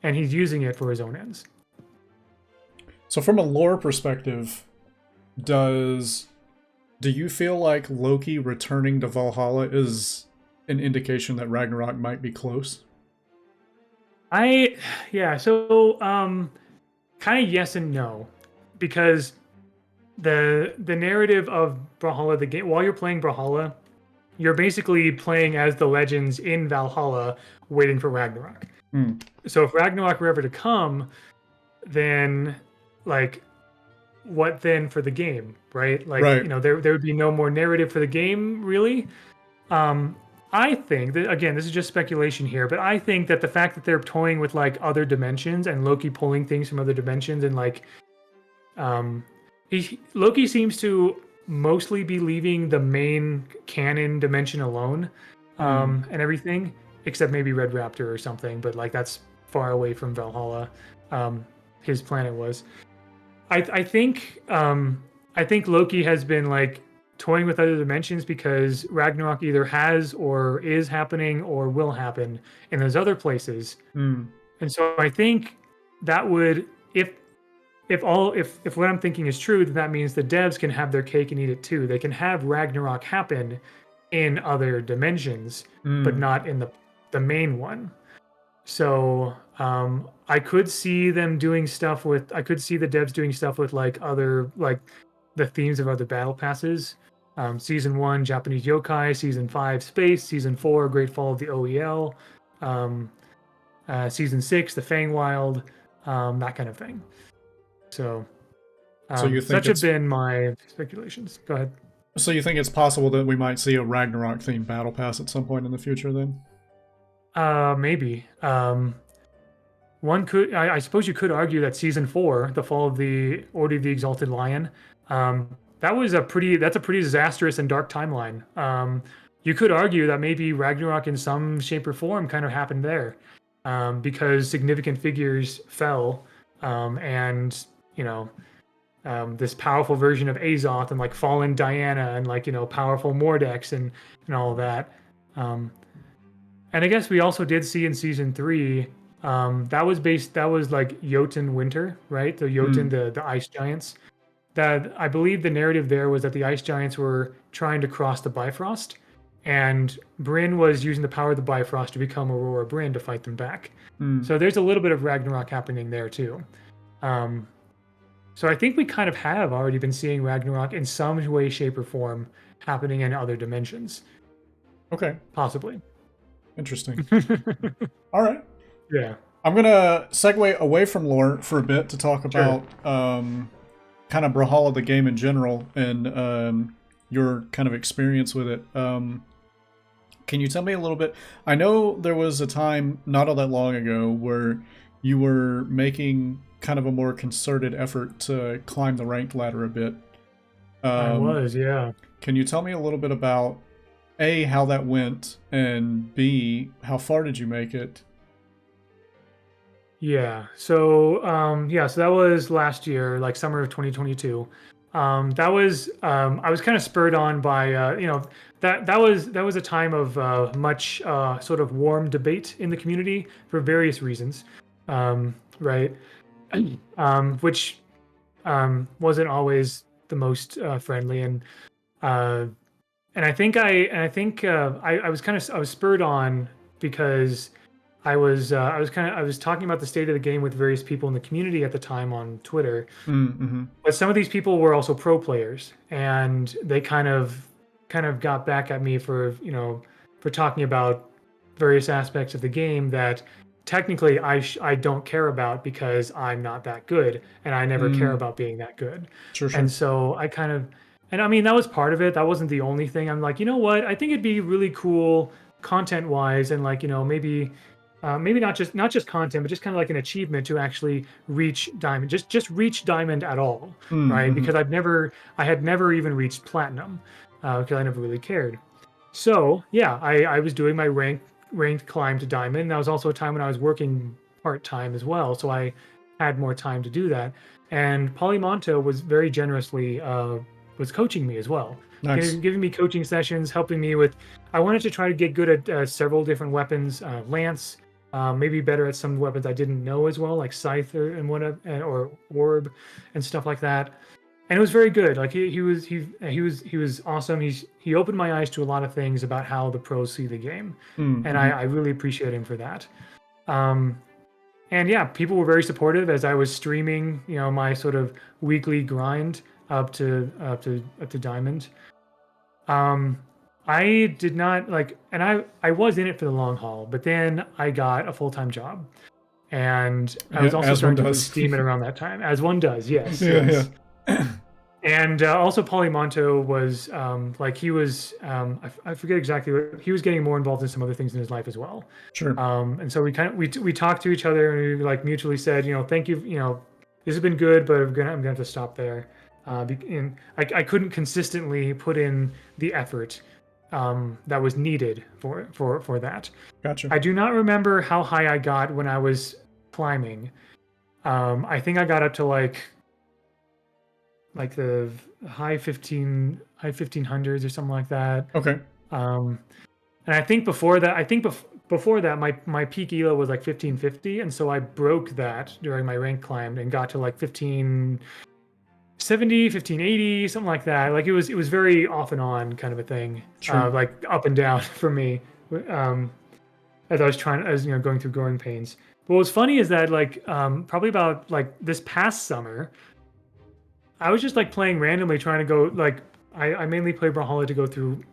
and he's using it for his own ends. So from a lore perspective, does do you feel like Loki returning to Valhalla is an indication that Ragnarok might be close? I yeah, so kind of yes and no, because the narrative of Brawlhalla, the game, while you're playing Brawlhalla, you're basically playing as the legends in Valhalla, waiting for Ragnarok. Mm. So if Ragnarok were ever to come, then like what then for the game, right? Like, Right. you know, there would be no more narrative for the game, really. Um, I think that, again, this is just speculation here, but I think that the fact that they're toying with like other dimensions and Loki pulling things from other dimensions and like um, Loki seems to mostly be leaving the main canon dimension alone, Mm. and everything except maybe Red Raptor or something. But like that's far away from Valhalla. Um, his planet was. I think I think Loki has been like toying with other dimensions because Ragnarok either has or is happening or will happen in those other places. Mm. And so I think that would if what I'm thinking is true, then that means the devs can have their cake and eat it too. They can have Ragnarok happen in other dimensions, but Mm. not in the main one. So I could see them doing stuff with. I could see the devs doing stuff with like other like the themes of other battle passes. Season 1, Japanese yokai. Season 5, space. Season 4, Great Fall of the OEL. Um, Season 6, the Feywild. That kind of thing. So So you think such have it's been my speculations. Go ahead. so you think it's possible that we might see a Ragnarok themed battle pass at some point in the future then? Maybe. One could, I suppose you could argue that season 4, the fall of the Order of the Exalted Lion, that's a pretty disastrous and dark timeline. You could argue that maybe Ragnarok in some shape or form kind of happened there, because significant figures fell, and you know, this powerful version of Azoth and like fallen Diana and like powerful Mordex and all of that. Um, and I guess we also did see in season 3, that was like Jotun Winter, right? The Jotun, Mm, the ice giants. That I believe the narrative there was that the ice giants were trying to cross the Bifrost, and Bryn was using the power of the Bifrost to become Aurora Bryn to fight them back. mm. So there's a little bit of Ragnarok happening there too. Um, so I think we kind of have already been seeing Ragnarok in some way, shape, or form happening in other dimensions, Okay, possibly. interesting. All right. Yeah, I'm gonna segue away from lore for a bit to talk sure. about kind of Brawlhalla the game in general and your kind of experience with it. Can you tell me a little bit? I know there was a time not all that long ago where you were making kind of a more concerted effort to climb the ranked ladder a bit. I Um, was, yeah. can you tell me a little bit about A, how that went, and B, how far did you make it? So that was last year, like summer of 2022. That was I was kind of spurred on by that was a time of much sort of warm debate in the community for various reasons, right? Which wasn't always the most friendly, uh, and I think I was spurred on because I was talking about the state of the game with various people in the community at the time on Twitter. Mm-hmm. But some of these people were also pro players, and they kind of got back at me for for talking about various aspects of the game that technically I don't care about because I'm not that good, and I never care Mm, about being that good. sure, And sure. so I kind of, and I mean that was part of it. That wasn't the only thing. I'm like, you know what? I think it'd be really cool content wise, and like maybe maybe not just content, but just kind of like an achievement to actually reach diamond, just reach diamond at all, right? Mm-hmm. Because I had never even reached platinum, because I never really cared. So yeah, I was doing my ranked climb to diamond. And that was also a time when I was working part time as well, so I had more time to do that. And Polymonto was very generously was coaching me as well, Nice. giving me coaching sessions, helping me with. I wanted to try to get good at several different weapons, lance, maybe better at some weapons I didn't know as well, like scythe and whatever, or orb and stuff like that. And it was very good. Like he was awesome. He opened my eyes to a lot of things about how the pros see the game, and Mm-hmm. I really appreciate him for that. Um, and yeah, people were very supportive as I was streaming, my sort of weekly grind up to diamond. Um, I did not like, and I was in it for the long haul, but then I got a full time job, and I was Yeah, also as one starting to lose does. steam at around that time, as one does. Yes, Yeah, yes. yeah. And also Polymonto was like he was I forget exactly what he was getting more involved in some other things in his life as well. Sure. And so we talked to each other and we like mutually said, thank you, this has been good, but I'm gonna have to stop there. And I couldn't consistently put in the effort that was needed for that. Gotcha. I do not remember how high I got when I was climbing. I think I got up to like the high 1500s or something like that. Okay. Um, and I think before that, before that, my peak elo was like 1550, and so I broke that during my rank climb and got to like 1570, 1580, something like that. Like it was very off and on kind of a thing, Sure. like up and down for me, um, as I was going through growing pains. But what's funny is that like probably about like this past summer, I was just like playing randomly, trying to go like I mainly play Brawlhalla to go through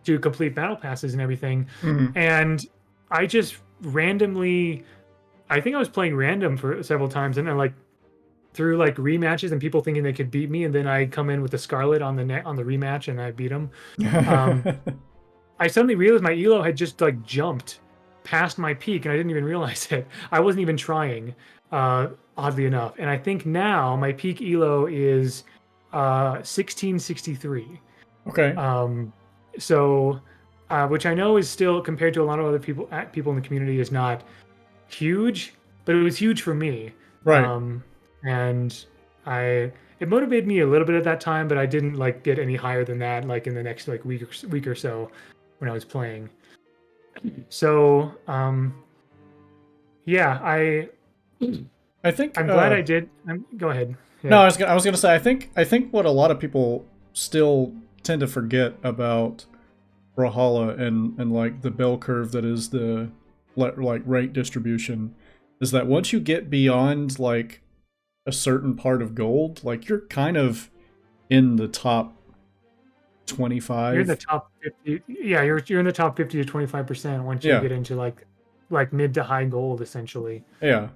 to complete battle passes and everything, Mm-hmm. and I just randomly, I think I was playing random for several times, and then like through like rematches and people thinking they could beat me, and then I come in with the Scarlet on the net on the rematch and I beat them. Um, I suddenly realized my elo had just like jumped past my peak and I didn't even realize it. I wasn't even trying, oddly enough. And I think now my peak elo is 1663. Okay. So, which I know is still, compared to a lot of other people in the community, is not huge, but it was huge for me. Right. And it motivated me a little bit at that time, but I didn't like get any higher than that, like in the next like week or so when I was playing. So, yeah, I think I'm glad I did. Go ahead. No, Yeah. I was gonna say I think what a lot of people still tend to forget about Brawlhalla and like the bell curve that is the like rank distribution is that once you get beyond like a certain part of gold, like you're kind of in the top 25. You're in the top 50. Yeah, you're in the top 50 to 25% once you Yeah. get into like mid to high gold, essentially. Yeah.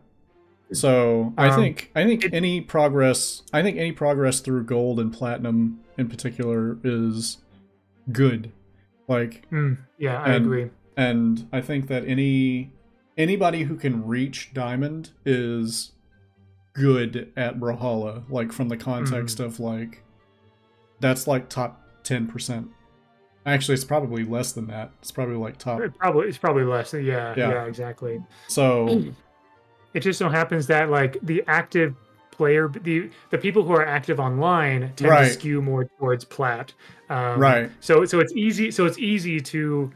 So I think it- any progress through gold and platinum in particular is good. Like yeah, I agree. And I think that anybody who can reach diamond is good at Brawlhalla, like from the context of like that's like top 10%. Actually, it's probably less than that. It's probably like top. It's probably less. Yeah, exactly. So it just so happens that like the active player, the people who are active online tend to skew more towards plat. Right. So it's easy. So it's easy to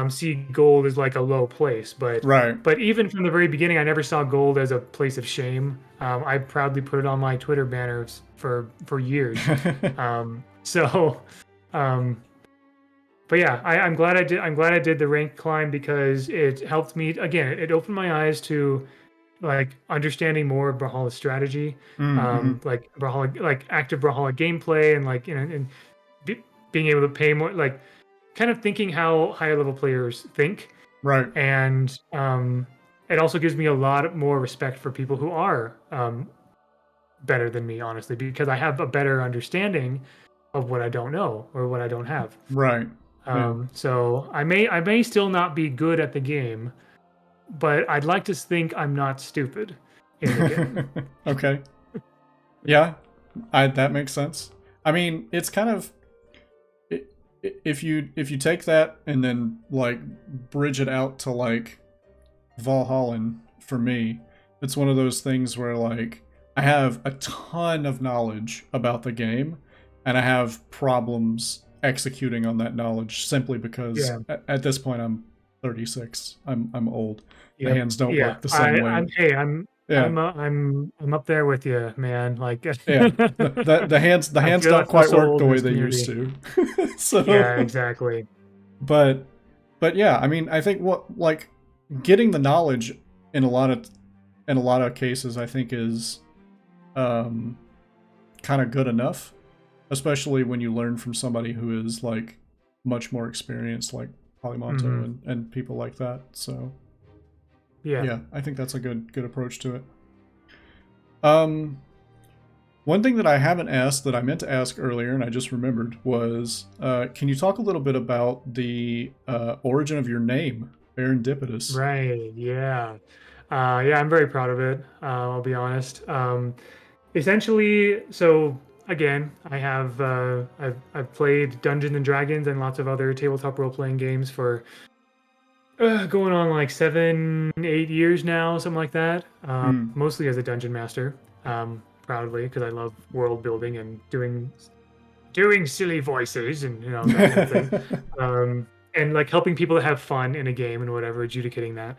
see gold as like a low place, but Right. but even from the very beginning, I never saw gold as a place of shame. I proudly put it on my Twitter banners for years. So, but yeah, I'm glad I did. I'm glad I did the rank climb because it helped me. Again, it opened my eyes to like understanding more of Brawlhalla strategy, like Brawlhalla, like active Brawlhalla gameplay, and like and being able to pay more, like kind of thinking how higher level players think. Right. And it also gives me a lot more respect for people who are better than me, honestly, because I have a better understanding of what I don't know or what I don't have. Right. So I may still not be good at the game, but I'd like to think I'm not stupid in the game. Okay. Yeah, that makes sense. I mean, it's kind of if you take that and then like bridge it out to like Valhalla, for me, it's one of those things where like I have a ton of knowledge about the game and I have problems executing on that knowledge simply because at this point I'm 36. I'm old. Yep. My hands don't work the same way. I'm up there with you, man. Like the hands don't quite work the way they used to. So yeah, exactly. But yeah, I mean, I think what like getting the knowledge in a lot of cases I think is kind of good enough, especially when you learn from somebody who is like much more experienced, like Polymonto and people like that. So yeah, I think that's a good approach to it. One thing that I haven't asked that I meant to ask earlier and I just remembered was, can you talk a little bit about the origin of your name, Baron Dipitous? Right. Yeah. Yeah, I'm very proud of it. I'll be honest. Essentially, so again, I have I've played Dungeons and Dragons and lots of other tabletop role-playing games for going on like 7-8 years now, something like that. Mostly as a dungeon master, proudly, because I love world building and doing silly voices and that kind of thing. And like helping people to have fun in a game and whatever, adjudicating that.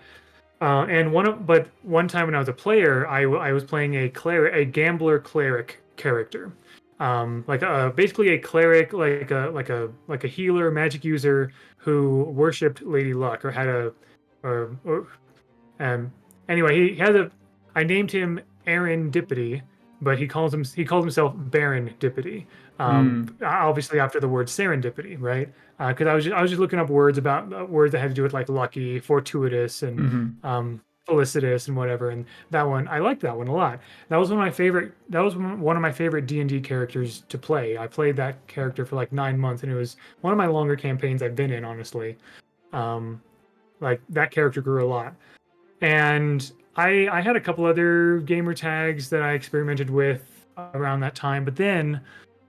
And one time when I was a player, I was playing a gambler cleric character, basically a cleric, like a healer, magic user who worshipped Lady Luck or had anyway, he has I named him Aaron Dipity, but he calls himself Baron Dipity. Obviously after the word serendipity, right? Because I was just looking up words about words that had to do with like lucky, fortuitous, and felicitous, and whatever. And that one, I liked that one a lot. That was one of my favorite. That was one of my favorite D&D characters to play. I played that character for like 9 months, and it was one of my longer campaigns I've been in, honestly. like that character grew a lot. And I had a couple other gamer tags that I experimented with around that time, but then,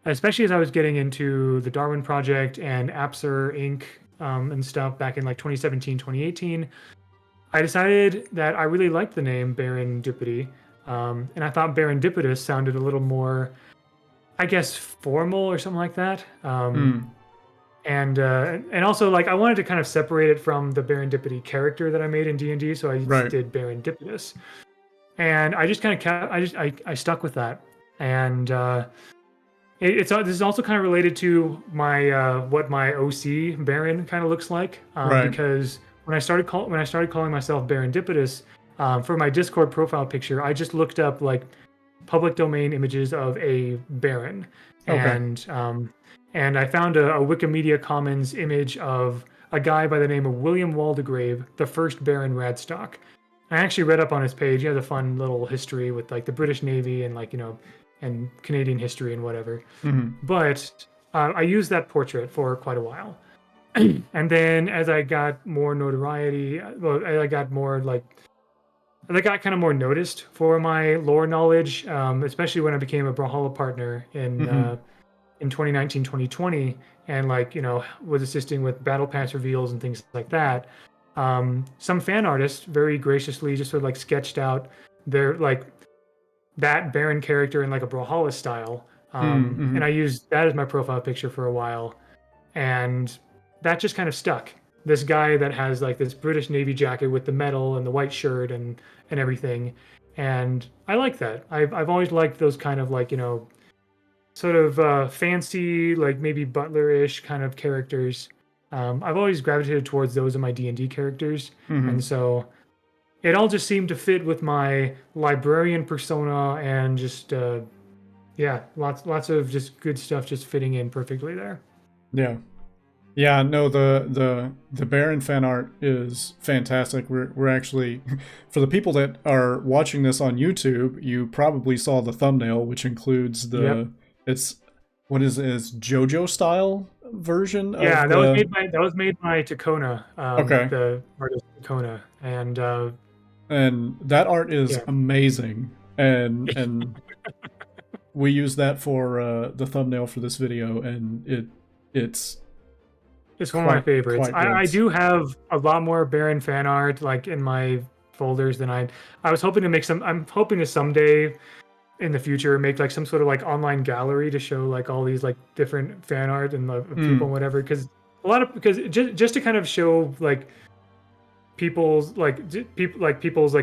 especially as I was getting into the Darwin Project and Apser Inc. And stuff back in like 2017, 2018, I decided that I really liked the name Baron Dipity, and I thought Baron Dipitous sounded a little more, I guess, formal or something like that. Mm. And also like I wanted to kind of separate it from the Baron Dipity character that I made in D&D, so I just Right. did Baron Dipitous, and I just kind of kept I stuck with that, and this is also kind of related to my what my OC Baron kind of looks like, Right. because when I started calling myself Baron Dipitous, for my Discord profile picture, I just looked up like public domain images of a Baron, Okay. and I found a Wikimedia Commons image of a guy by the name of William Waldegrave, the first Baron Radstock. I actually read up on his page. He has a fun little history with like the British Navy and like and Canadian history and whatever. Hmm. But I used that portrait for quite a while, and then as I got more notoriety, well, I got more like I got kind of more noticed for my lore knowledge, especially when I became a Brawlhalla partner Hmm. in 2019, 2020, and like was assisting with battle pass reveals and things like that. Some fan artists very graciously just sort of like sketched out their like that Baron character in like a Brawlhalla style, and Hmm. I used that as my profile picture for a while, and that just kind of stuck. This guy that has like this British Navy jacket with the medal and the white shirt and everything, and I like that. I've always liked those kind of like sort of fancy, like maybe butler-ish kind of characters. I've always gravitated towards those in my D&D characters, and Hmm. so it all just seemed to fit with my librarian persona, and just yeah, lots of just good stuff just fitting in perfectly there. Yeah. Yeah, no, the Baron fan art is fantastic. We're actually for the people that are watching this on YouTube, you probably saw the thumbnail, which includes Yep. it's what is JoJo style version Yeah, of the that was made by Tacona, okay. the artist Tacona, and And that art is yeah, amazing. And we use that for the thumbnail for this video, and it's it's one of my favorites. quite good. I do have a lot more Baron fan art like in my folders than I was hoping to make some. I'm hoping to someday in the future make like some sort of like online gallery to show like all these like different fan art and people and Mm, whatever, because a lot of because just to kind of show like people's like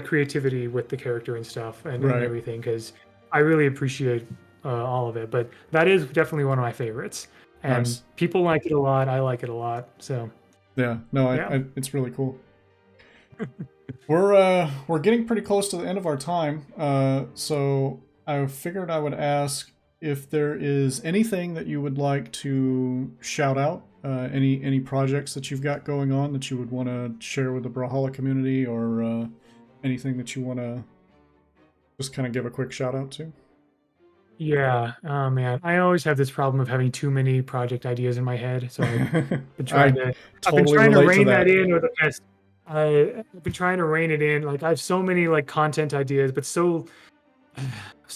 creativity with the character and stuff and right. everything, because I really appreciate all of it, but that is definitely one of my favorites, and Nice. people like it a lot. I like it a lot, so Yeah. No, yeah. it's really cool. We're getting pretty close to the end of our time. So I figured I would ask if there is anything that you would like to shout out, any projects that you've got going on that you would want to share with the Brawlhalla community, or anything that you want to just kind of give a quick shout out to. Yeah, oh man, I always have this problem of having too many project ideas in my head. So been trying I to, I've been totally trying to relate to rein that that. in over the past. I've been trying to rein it in. Like I have so many like content ideas, but so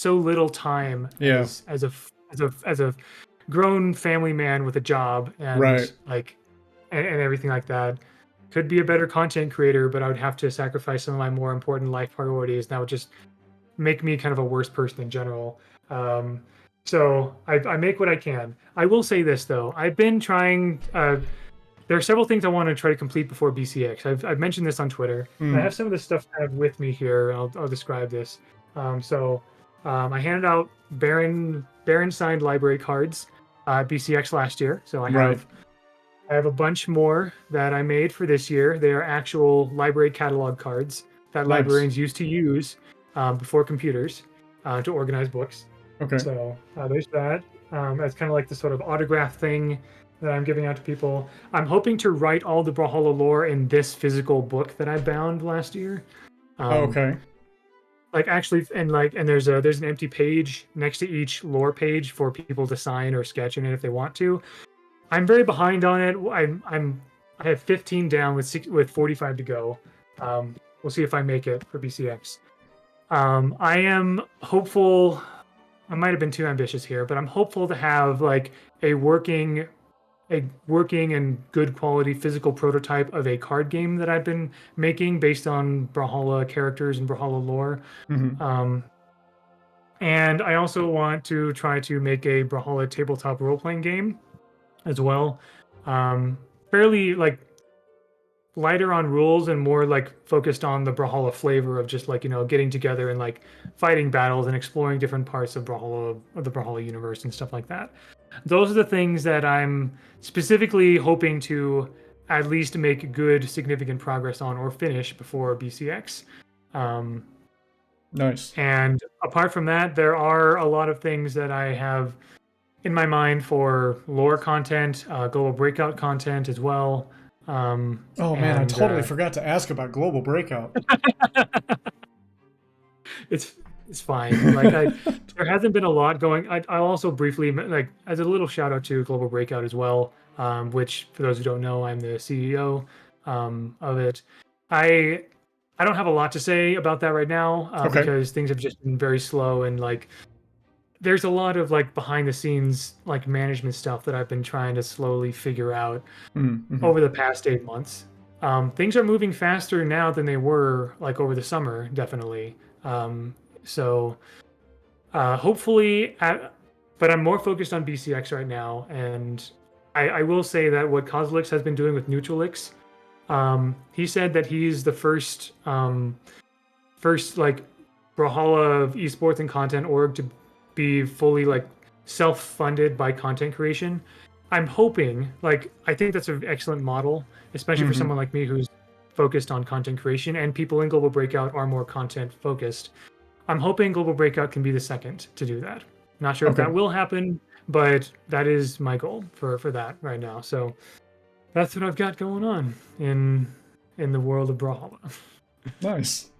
little time Yeah, as a grown family man with a job right. and like and everything like that. Could be a better content creator, but I would have to sacrifice some of my more important life priorities. And that would just make me kind of a worse person in general. Um, so I make what I can. I will say this though, I've been trying. There are several things I want to try to complete before BCX. I've mentioned this on Twitter, and I Mm, have some of this stuff kind of with me here. I'll describe this. I handed out Baron signed library cards at BCX last year. So right. I have a bunch more that I made for this year. They are actual library catalog cards that Nice. librarians used to use before computers to organize books. Okay. So there's that. As kind of like the sort of autograph thing that I'm giving out to people. I'm hoping to write all the Brawlhalla lore in this physical book that I bound last year. Um, Okay. like actually, and there's an empty page next to each lore page for people to sign or sketch in it if they want to. I'm very behind on it. I have 15 down with 45 to go. We'll see if I make it for BCX. I am hopeful. I might have been too ambitious here, but I'm hopeful to have like a working and good quality physical prototype of a card game that I've been making based on Brawlhalla characters and Brawlhalla lore. Mm-hmm. And I also want to try to make a Brawlhalla tabletop role-playing game as well. Fairly like lighter on rules and more like focused on the Brawlhalla flavor of just like, getting together and like fighting battles and exploring different parts of Brawlhalla, of the Brawlhalla universe and stuff like that. Those are the things that I'm specifically hoping to at least make good, significant progress on or finish before BCX. Nice. And apart from that, there are a lot of things that I have in my mind for lore content, global breakout content as well. Oh man, I totally forgot to ask about Global Breakout. It's fine. Like there hasn't been a lot going. I'll also briefly like as a little shout out to Global Breakout as well, which for those who don't know, I'm the CEO of it. I don't have a lot to say about that right now Okay. because things have just been very slow and like there's a lot of like behind the scenes like management stuff that I've been trying to slowly figure out Mm-hmm. over the past 8 months. Things are moving faster now than they were like over the summer, definitely. So hopefully, but I'm more focused on BCX right now, and I will say that what Kozlix has been doing with Neutralix, he said that he's the first like Brawlhalla esports and content org to be fully like self-funded by content creation. I'm hoping, like, I think that's an excellent model, especially for someone like me who's focused on content creation, and people in Global Breakout are more content focused. I'm hoping Global Breakout can be the second to do that. Not sure if that will happen, but that is my goal for that right now. So that's what I've got going on in the world of Brawlhalla. Nice.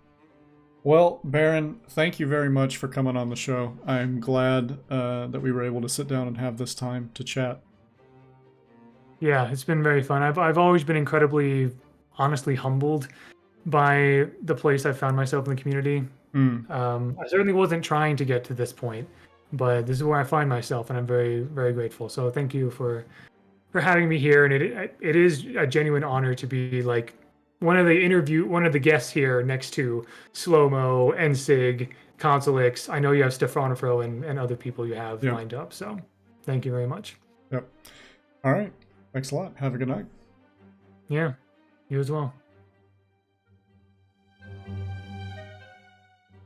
Well, Baron, thank you very much for coming on the show. I'm glad that we were able to sit down and have this time to chat. Yeah, it's been very fun. I've always been incredibly, honestly humbled by the place I've found myself in the community. I certainly wasn't trying to get to this point, but this is where I find myself, and I'm very, very grateful. So thank you for having me here, and it is a genuine honor to be like one of the guests here next to Slow-Mo, Ensig, Consolix. I know you have Stefanofro and other people you have lined up. So thank you very much. Yep. All right. Thanks a lot. Have a good night. Yeah, you as well.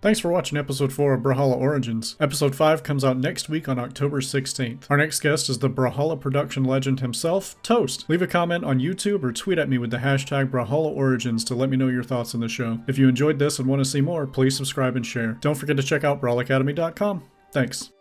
Thanks for watching episode 4 of Brawlhalla Origins. Episode 5 comes out next week on October 16th. Our next guest is the Brawlhalla production legend himself, Toast. Leave a comment on YouTube or tweet at me with the hashtag Brawlhalla Origins to let me know your thoughts on the show. If you enjoyed this and want to see more, please subscribe and share. Don't forget to check out brawlacademy.com. Thanks.